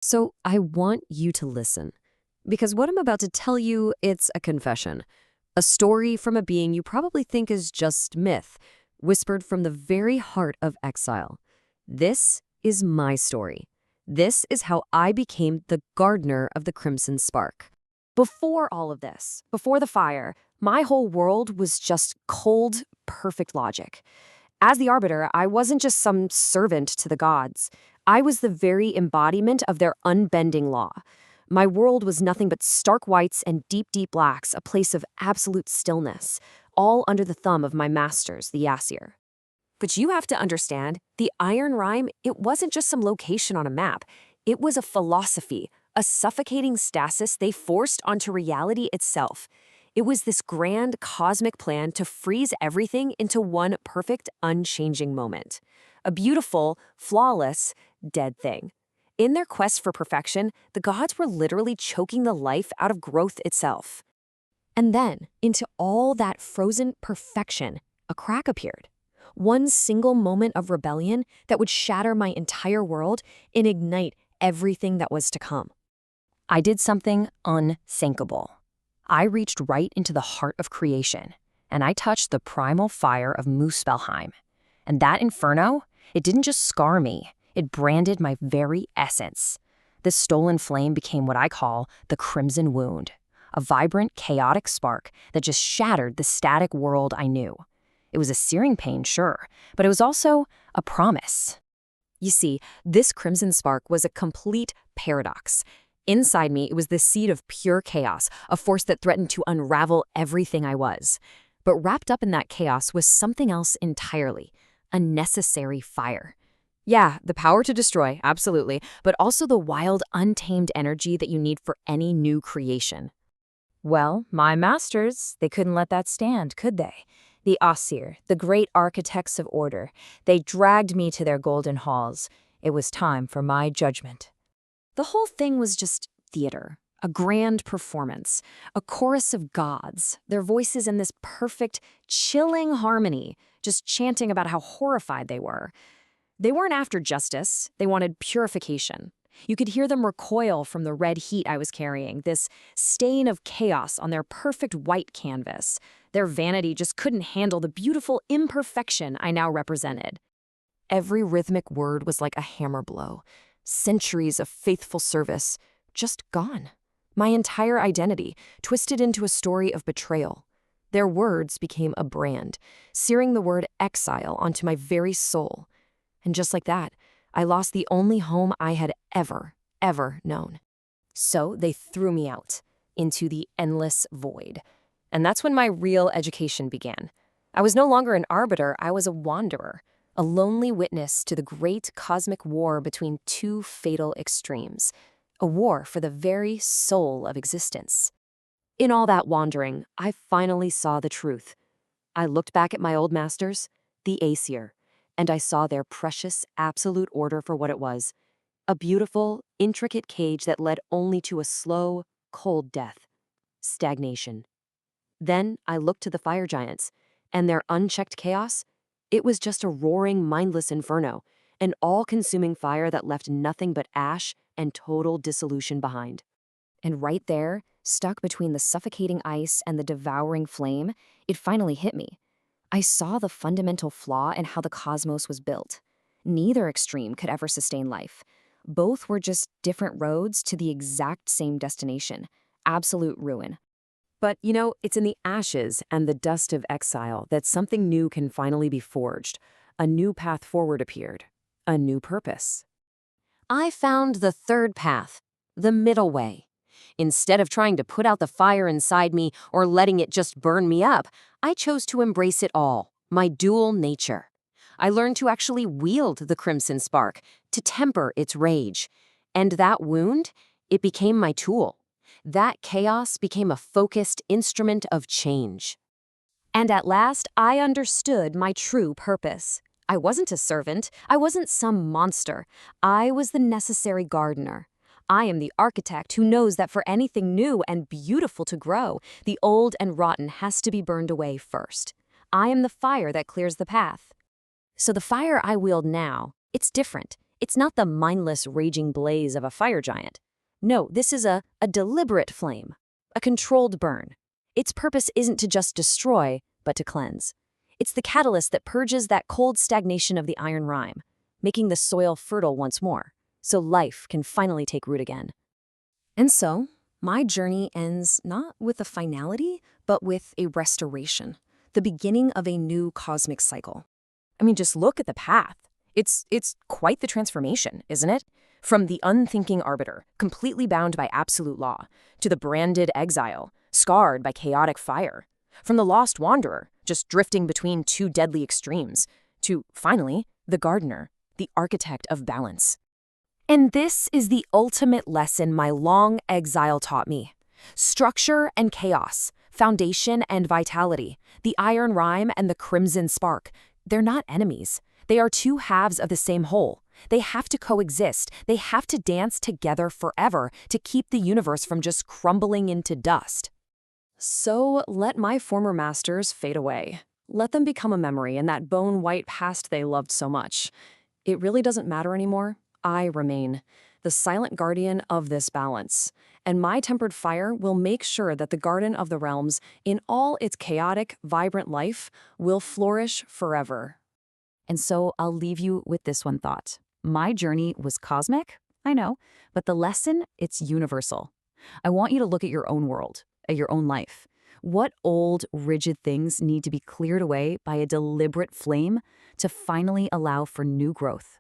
So I want you to listen, because what I'm about to tell you, it's a confession. A story from a being you probably think is just myth, whispered from the very heart of exile. This is my story. This is how I became the gardener of the Crimson Spark. Before all of this, before the fire, my whole world was just cold, perfect logic. As the Arbiter, I wasn't just some servant to the gods. I was the very embodiment of their unbending law. My world was nothing but stark whites and deep, deep blacks, a place of absolute stillness, all under the thumb of my masters, the Aesir. But you have to understand, the Iron Rime, it wasn't just some location on a map. It was a philosophy, a suffocating stasis they forced onto reality itself. It was this grand cosmic plan to freeze everything into one perfect, unchanging moment. A beautiful, flawless, dead thing. In their quest for perfection, the gods were literally choking the life out of growth itself. And then, into all that frozen perfection, a crack appeared. One single moment of rebellion that would shatter my entire world and ignite everything that was to come. I did something unthinkable. I reached right into the heart of creation, and I touched the primal fire of Muspelheim. And that inferno, it didn't just scar me, it branded my very essence. This stolen flame became what I call the Crimson Wound, a vibrant, chaotic spark that just shattered the static world I knew. It was a searing pain, sure, but it was also a promise. You see, this Crimson Spark was a complete paradox. Inside me, it was the seed of pure chaos, a force that threatened to unravel everything I was. But wrapped up in that chaos was something else entirely, a necessary fire. Yeah, the power to destroy, absolutely, but also the wild, untamed energy that you need for any new creation. Well, my masters, they couldn't let that stand, could they? The Aesir, the great architects of order, they dragged me to their golden halls. It was time for my judgment. The whole thing was just theater, a grand performance, a chorus of gods, their voices in this perfect, chilling harmony, just chanting about how horrified they were. They weren't after justice, they wanted purification. You could hear them recoil from the red heat I was carrying, this stain of chaos on their perfect white canvas. Their vanity just couldn't handle the beautiful imperfection I now represented. Every rhythmic word was like a hammer blow. Centuries of faithful service, just gone. My entire identity, twisted into a story of betrayal. Their words became a brand, searing the word exile onto my very soul. And just like that, I lost the only home I had ever known. So they threw me out, into the endless void. And that's when my real education began. I was no longer an arbiter, I was a wanderer. A lonely witness to the great cosmic war between two fatal extremes, a war for the very soul of existence. In all that wandering, I finally saw the truth. I looked back at my old masters, the Aesir, and I saw their precious, absolute order for what it was, a beautiful, intricate cage that led only to a slow, cold death, stagnation. Then I looked to the fire giants, and their unchecked chaos. It was just a roaring, mindless inferno, an all-consuming fire that left nothing but ash and total dissolution behind. And right there, stuck between the suffocating ice and the devouring flame, it finally hit me. I saw the fundamental flaw in how the cosmos was built. Neither extreme could ever sustain life. Both were just different roads to the exact same destination, absolute ruin. But, it's in the ashes and the dust of exile that something new can finally be forged. A new path forward appeared. A new purpose. I found the third path, the middle way. Instead of trying to put out the fire inside me or letting it just burn me up, I chose to embrace it all, my dual nature. I learned to actually wield the Crimson Spark, to temper its rage. And that wound, it became my tool. That chaos became a focused instrument of change. And at last, I understood my true purpose. I wasn't a servant. I wasn't some monster. I was the necessary gardener. I am the architect who knows that for anything new and beautiful to grow, the old and rotten has to be burned away first. I am the fire that clears the path. So the fire I wield now, it's different. It's not the mindless, raging blaze of a fire giant. No, this is a deliberate flame, a controlled burn. Its purpose isn't to just destroy, but to cleanse. It's the catalyst that purges that cold stagnation of the iron rime, making the soil fertile once more, so life can finally take root again. And so, my journey ends not with a finality, but with a restoration, the beginning of a new cosmic cycle. I mean, just look at the path. It's quite the transformation, isn't it? From the unthinking arbiter, completely bound by absolute law, to the branded exile, scarred by chaotic fire. From the lost wanderer, just drifting between two deadly extremes, to, finally, the gardener, the architect of balance. And this is the ultimate lesson my long exile taught me. Structure and chaos, foundation and vitality, the iron rime and the crimson spark, they're not enemies. They are two halves of the same whole. They have to coexist. They have to dance together forever to keep the universe from just crumbling into dust. So let my former masters fade away. Let them become a memory in that bone-white past they loved so much. It really doesn't matter anymore. I remain, the silent guardian of this balance. And my tempered fire will make sure that the Garden of the Realms, in all its chaotic, vibrant life, will flourish forever. And so I'll leave you with this one thought. My journey was cosmic, I know, but the lesson, it's universal. I want you to look at your own world, at your own life. What old, rigid things need to be cleared away by a deliberate flame to finally allow for new growth?